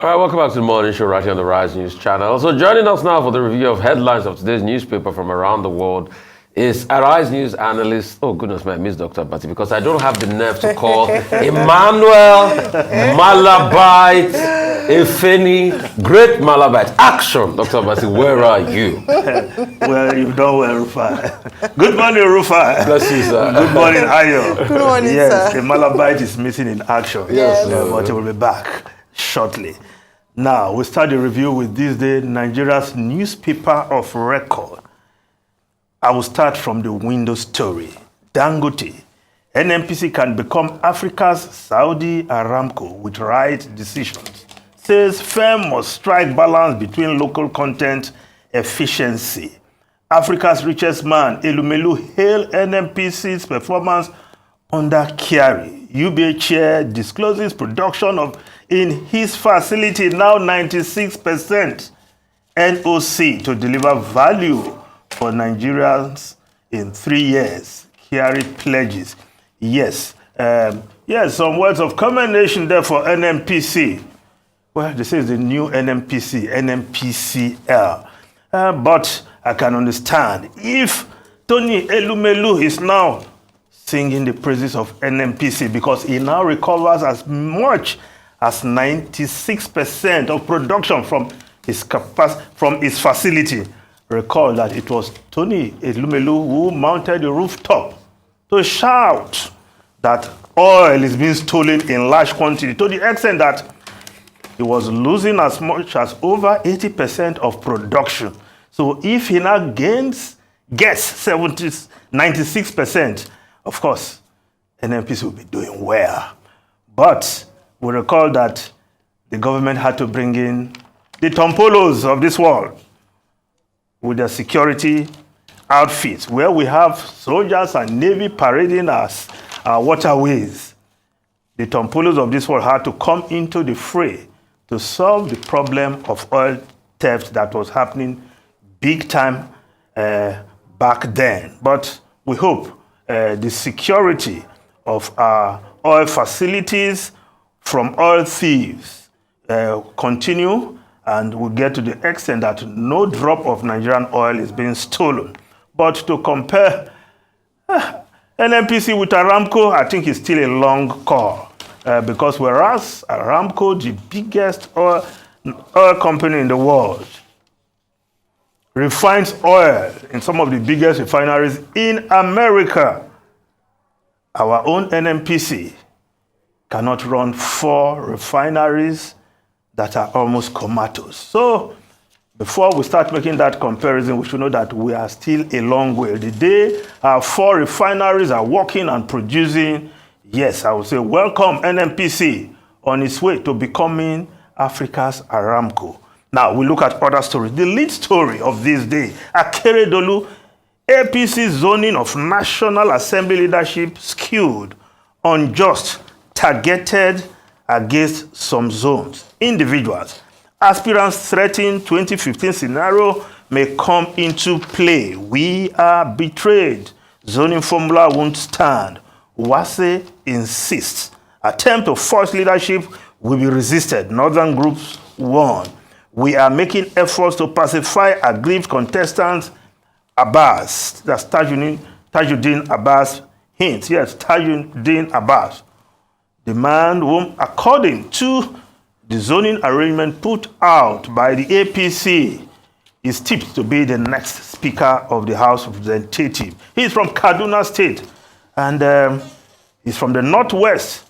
All right, welcome back to the morning show right here on the Rise News channel. So joining us now for the review of headlines of today's newspaper from around the word is a Rise News analyst. Oh goodness, I miss Dr. Bati because I don't have the nerve to call Emmanuel Malabite Efeni, great Malabite. Action, Dr. Bati, where are you? Well, you've done well, Rufai. Good morning, Rufai. Bless you, sir. Good morning, Ayo. Good morning, yes, sir. the Malabite is missing in action. Yes. But it will be back shortly. Now, we start the review with this day, Nigeria's newspaper of record. I will start from the window story. Dangote, NNPC can become Africa's Saudi Aramco with right decisions. Says firm must strike balance between local content efficiency. Africa's richest man, Elumelu, hailed NNPC's performance under Kyari. UBA chair discloses production of in his facility now 96% NOC to deliver value for Nigerians in 3 years. Kyari pledges. Yes, some words of commendation there for NNPC. Well, this is the new NNPC, NNPCL. But I can understand if Tony Elumelu is now singing the praises of NNPC because he now recovers as much as 96% of production from his facility. Recall that it was Tony Elumelu who mounted the rooftop to shout that oil is being stolen in large quantity to the extent that he was losing as much as over 80% of production. So if he now gets 96%, of course, NNPC will be doing well. But we recall that the government had to bring in the Tompolos of this world with their security outfits, where we have soldiers and Navy parading us our waterways. The Tompolos of this world had to come into the fray to solve the problem of oil theft that was happening big time back then. But we hope the security of our oil facilities from oil thieves continue, and we'll get to the extent that no drop of Nigerian oil is being stolen. But to compare NNPC with Aramco, I think it's still a long call. Because whereas Aramco, the biggest oil company in the world, refines oil in some of the biggest refineries in America, our own NNPC cannot run 4 refineries that are almost comatose. So before we start making that comparison, we should know that we are still a long way. The day our 4 refineries are working and producing, yes, I would say welcome NNPC on its way to becoming Africa's Aramco. Now we look at other stories. The lead story of this day, Akeredolu, APC zoning of National Assembly leadership skewed, unjust, targeted against some zones. Individuals. Aspirants threatening 2015 scenario may come into play. We are betrayed. Zoning formula won't stand. Wase insists. Attempt to force leadership will be resisted. Northern groups warn. We are making efforts to pacify aggrieved contestants. Abbas, that's Tajuddin Abbas hints. Yes, Tajuddin Abbas. The man whom, according to the zoning arrangement put out by the APC, is tipped to be the next Speaker of the House of Representatives. He is from Kaduna State, and he's from the Northwest.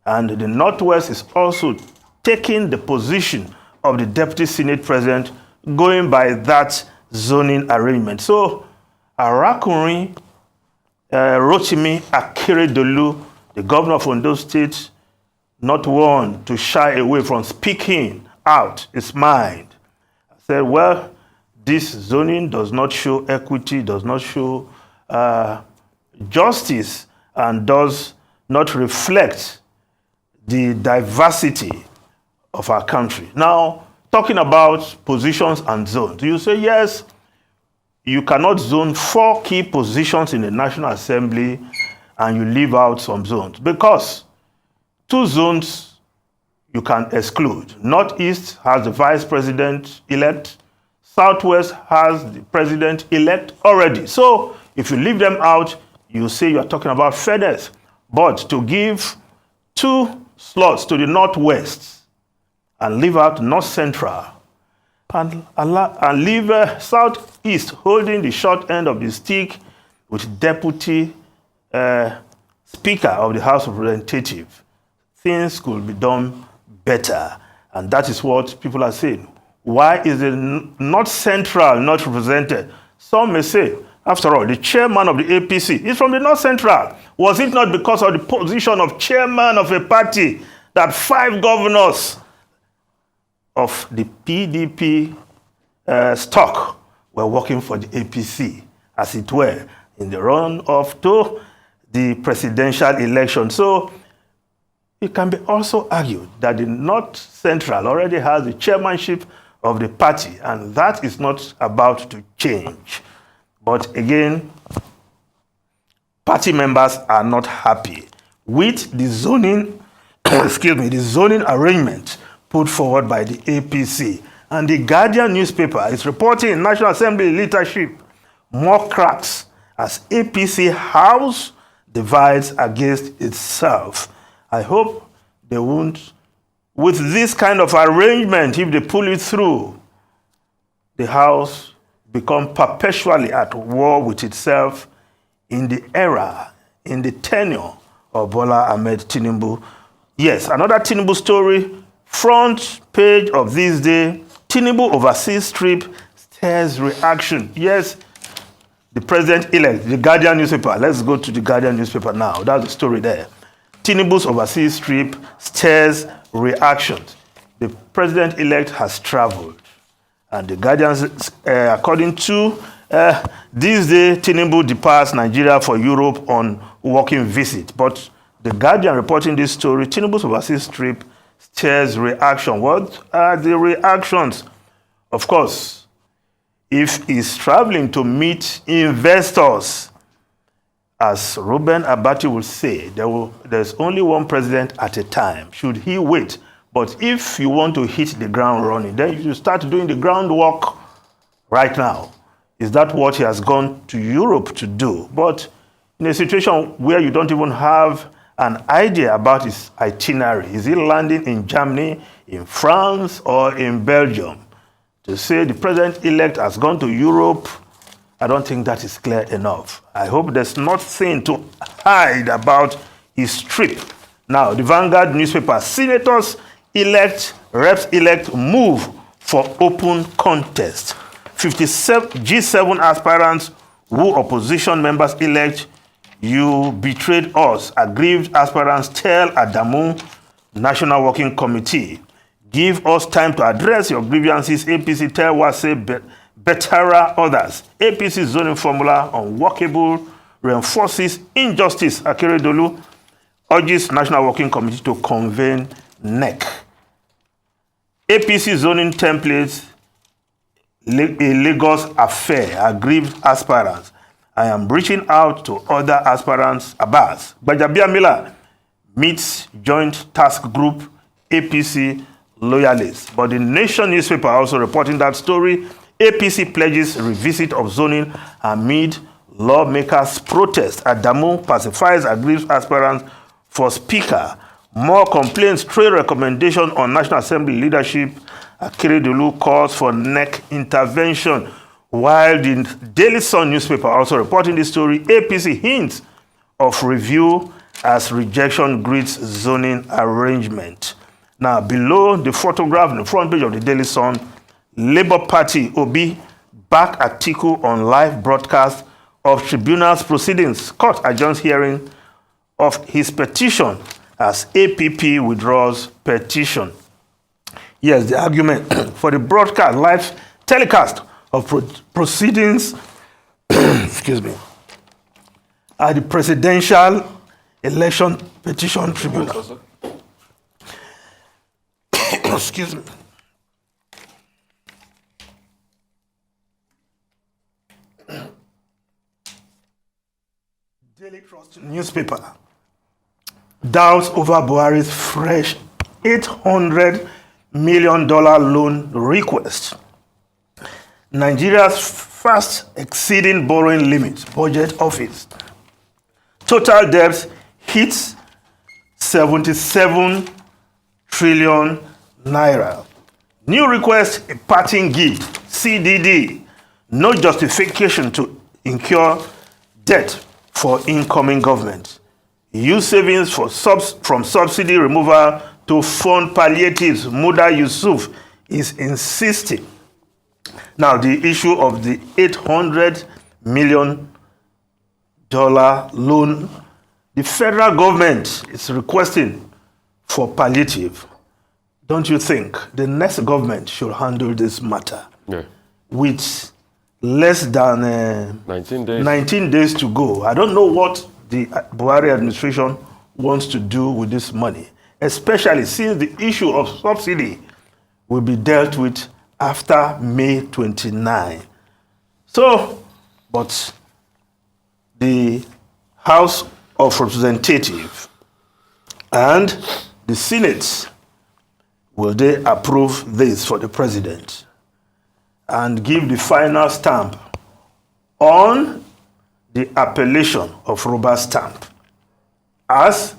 And the Northwest is also taking the position of the Deputy Senate President, going by that zoning arrangement. So, Arakunrin Rotimi Akeredolu, the governor of Ondo State, not one to shy away from speaking out his mind. I said, well, this zoning does not show equity, does not show justice, and does not reflect the diversity of our country. Now, talking about positions and zones, you say, yes, you cannot zone 4 key positions in the National Assembly and you leave out some zones, because 2 zones you can exclude. Northeast has the vice president-elect. Southwest has the president-elect already. So if you leave them out, you say you're talking about fairness. But to give 2 slots to the Northwest and leave out North Central and leave Southeast holding the short end of the stick with Deputy Speaker of the House of Representatives, things could be done better. And that is what people are saying. Why is the North Central not represented? Some may say, after all, the chairman of the APC is from the North Central. Was it not because of the position of chairman of a party that 5 governors of the PDP stock were working for the APC, as it were, in the run-off to the presidential election? So it can be also argued that the North Central already has the chairmanship of the party, and that is not about to change. But again, party members are not happy with the zoning, the zoning arrangement put forward by the APC. And the Guardian newspaper is reporting in National Assembly leadership more cracks as APC House divides against itself. I hope they won't, with this kind of arrangement, if they pull it through, the House become perpetually at war with itself in the era, in the tenure of Bola Ahmed Tinubu. Yes, another Tinubu story, front page of this day, Tinubu overseas trip stirs reaction. Yes, the president-elect, the Guardian newspaper. Let's go to the Guardian newspaper now. That's the story there. Tinubu's overseas trip stirs reactions. The president-elect has traveled. And the Guardian, according to this day, Tinubu departs Nigeria for Europe on working visit. But the Guardian reporting this story, Tinubu's overseas trip stirs reaction. What are the reactions? Of course, if he's traveling to meet investors, as Ruben Abati will say, there's only one president at a time. Should he wait? But if you want to hit the ground running, then you start doing the groundwork right now. Is that what he has gone to Europe to do? But in a situation where you don't even have an idea about his itinerary, is he landing in Germany, in France, or in Belgium? To say the president-elect has gone to Europe, I don't think that is clear enough. I hope there's nothing to hide about his trip. Now, the Vanguard newspaper, senators-elect, reps-elect move for open contest. 57 G7 aspirants who opposition members elect, you betrayed us. Aggrieved aspirants tell Adamu National Working Committee, give us time to address your grievances. APC tell Wase Betara others. APC zoning formula unworkable reinforces injustice. Akeredolu urges National Working Committee to convene NEC. APC zoning templates, a Lagos affair, aggrieved aspirants. I am reaching out to other aspirants. Abbas Gbajabiamila meets joint task group APC loyalists. But the Nation newspaper also reporting that story. APC pledges revisit of zoning amid lawmakers' protest. Adamu pacifies aggrieved aspirants for speaker. More complaints, trade recommendation on National Assembly leadership. Akeredolu calls for NEC intervention. While the Daily Sun newspaper also reporting this story, APC hints of review as rejection greets zoning arrangement. Now, below the photograph on the front page of the Daily Sun, Labour Party Obi back Atiku on live broadcast of tribunal's proceedings. Court adjourns hearing of his petition as APP withdraws petition. Yes, the argument for the broadcast, live telecast of proceedings excuse me, at the Presidential Election Petition Tribunal. Excuse me. Daily Trust newspaper. Doubts over Buhari's fresh $800 million loan request. Nigeria's fast exceeding borrowing limit, budget office. Total debt hits 77 trillion naira. New request, a parting gift, CDD. No justification to incur debt for incoming government. Use savings from subsidy removal to fund palliatives. Muda Yusuf is insisting. Now, the issue of the $800 million loan, the federal government is requesting for palliative. Don't you think the next government should handle this matter? Yeah. With less than 19 days to go. I don't know what the Buhari administration wants to do with this money, especially since the issue of subsidy will be dealt with after May 29. So, but the House of Representatives and the Senate, will they approve this for the president and give the final stamp on the appellation of rubber stamp as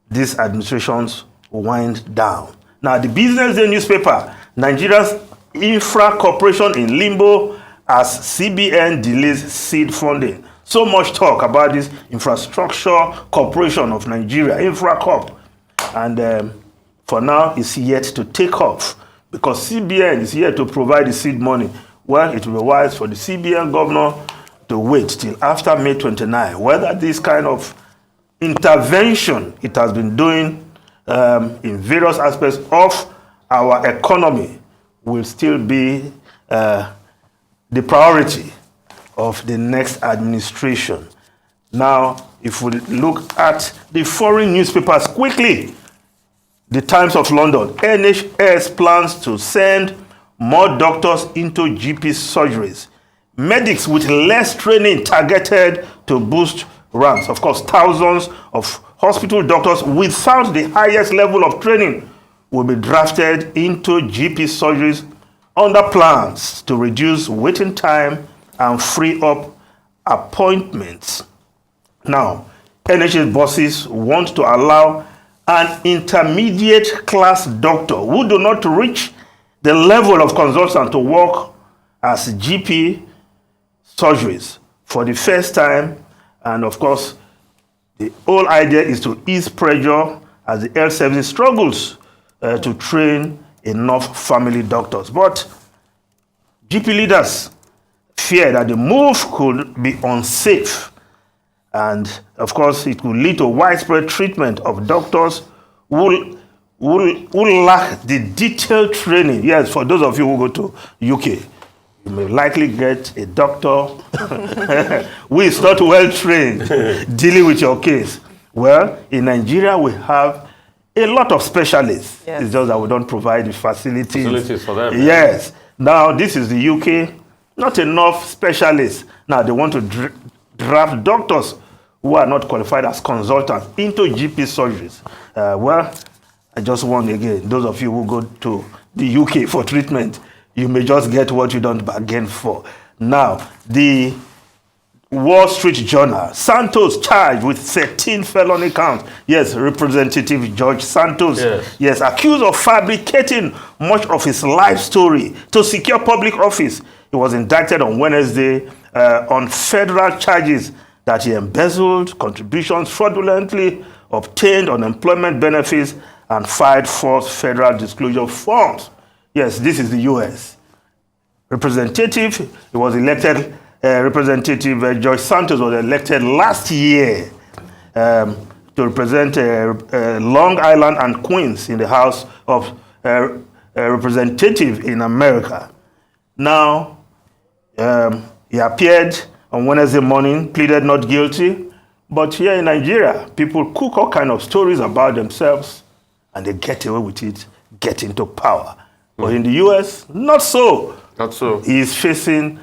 these administrations wind down? Now, the Business Day newspaper, Nigeria's infra corporation in limbo as CBN delays seed funding. So much talk about this infrastructure corporation of Nigeria, Infracorp, and for now it's yet to take off because CBN is yet to provide the seed money. Well, it will be wise for the CBN governor to wait till after May 29, whether this kind of intervention it has been doing in various aspects of our economy will still be the priority of the next administration. Now, if we look at the foreign newspapers quickly, the Times of London, NHS plans to send more doctors into GP surgeries. Medics with less training targeted to boost ranks. Of course, thousands of hospital doctors without the highest level of training will be drafted into GP surgeries under plans to reduce waiting time and free up appointments. Now, NHS bosses want to allow an intermediate class doctor who do not reach the level of consultant to work as GP surgeries for the first time. And of course, the whole idea is to ease pressure as the health service struggles to train enough family doctors. But GP leaders fear that the move could be unsafe. And of course, it could lead to widespread treatment of doctors who lack the detailed training. Yes, for those of you who go to UK, you may likely get a doctor who is not well trained dealing with your case. Well, in Nigeria, we have a lot of specialists. Yes. It's just that we don't provide the facilities for them. Yes. Now, this is the UK. Not enough specialists. Now, they want to draft doctors who are not qualified as consultants into GP surgeries. Well, I just warn again, those of you who go to the UK for treatment, you may just get what you don't bargain for. Now, the Wall Street Journal, Santos charged with 13 felony counts. Yes, Representative George Santos. Yes, accused of fabricating much of his life story to secure public office. He was indicted on Wednesday on federal charges that he embezzled contributions, fraudulently obtained unemployment benefits, and filed false federal disclosure forms. Yes, this is the U.S. Representative, he was elected, Representative George Santos was elected last year to represent Long Island and Queens in the House of Representatives in America. Now, he appeared on Wednesday morning, pleaded not guilty. But here in Nigeria, people cook all kinds of stories about themselves and they get away with it, get into power. But in the US, not so. Not so. He is facing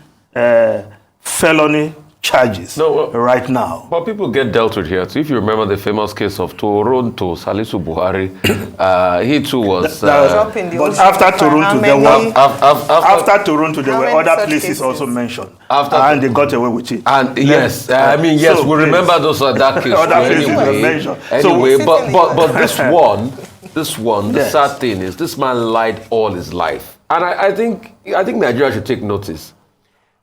felony charges right now. But people get dealt with here too. If you remember the famous case of Toronto, Salisu Buhari, he too was. But after Toronto, there were other places also mentioned, and they got away with it. And yes, I mean yes, we remember those that case. Other places were mentioned. Anyway, but this one, the sad thing is, this man lied all his life, and I think Nigeria should take notice.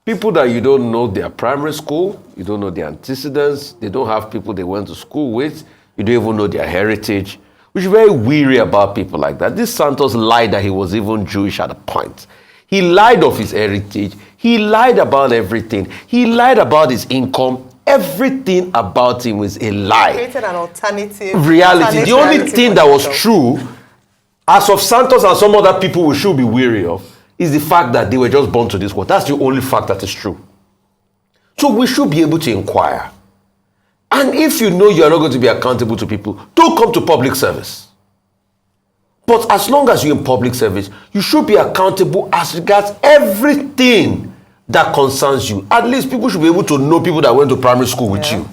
People that you don't know their primary school, you don't know their antecedents, they don't have people they went to school with, you don't even know their heritage. We're very weary about people like that. This Santos lied that he was even Jewish at a point. He lied of his heritage. He lied about everything. He lied about his income. Everything about him was a lie. Created an alternative reality. The only thing that was true, as of Santos and some other people we should be weary of, is the fact that they were just born to this world. That's the only fact that is true. So we should be able to inquire. And if you know you are not going to be accountable to people, don't come to public service. But as long as you're in public service, you should be accountable as regards everything that concerns you. At least people should be able to know people that went to primary school with you.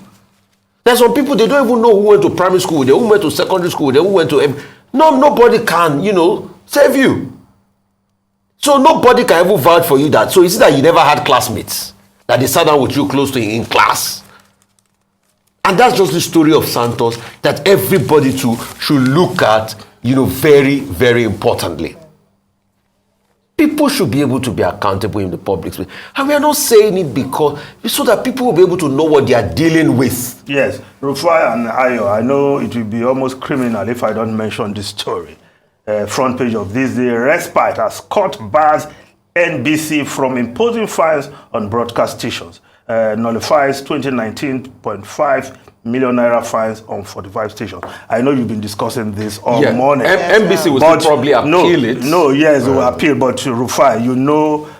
There's some people, they don't even know who went to primary school with them, who went to secondary school with them, who went to... nobody can, save you. So nobody can ever vouch for you that. So it's that you never had classmates that they sat down with you close to in class. And that's just the story of Santos that everybody too should look at, very, very importantly. People should be able to be accountable in the public space. And we are not saying it so that people will be able to know what they are dealing with. Yes, Rufai and Ayo, I know it will be almost criminal if I don't mention this story. Front page of this day, respite as court bars NBC from imposing fines on broadcast stations. Nullifies 2019.5 million naira fines on 45 stations. I know you've been discussing this all morning. NBC will still probably appeal it. Yes, they will appeal, but Rufai,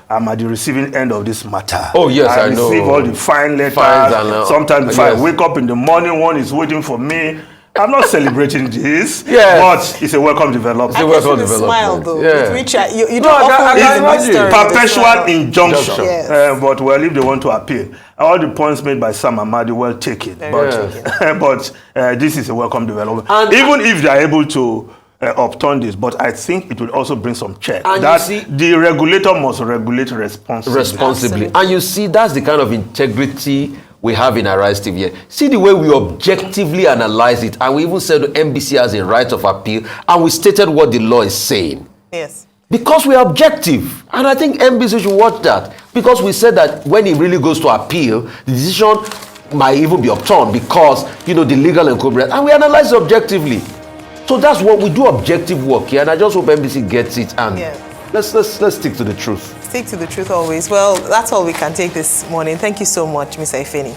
I'm at the receiving end of this matter. Oh, yes, I know. I receive all the fine letters. Sometimes if I wake up in the morning, one is waiting for me. I'm not celebrating this, but it's a welcome development. It's a welcome development. Smile, though, with which you don't often perpetual injunction. Yes. But if they want to appeal, all the points made by Sam Amadi well taken. But this is a welcome development. And even if they are able to upturn this, but I think it will also bring some check. The regulator must regulate responsibly. And you see, that's the kind of integrity we have in Arise TV. See the way we objectively analyze it, and we even said NBC has a right of appeal, and we stated what the law is saying. Yes. Because we are objective, and I think NBC should watch that, because we said that when it really goes to appeal, the decision might even be upturned because, the legal incompetence, and we analyze it objectively. So that's what we do, objective work here, and I just hope NBC gets it, and let's stick to the truth. Stick to the truth always. Well, that's all we can take this morning. Thank you so much, Mr. Ifeni.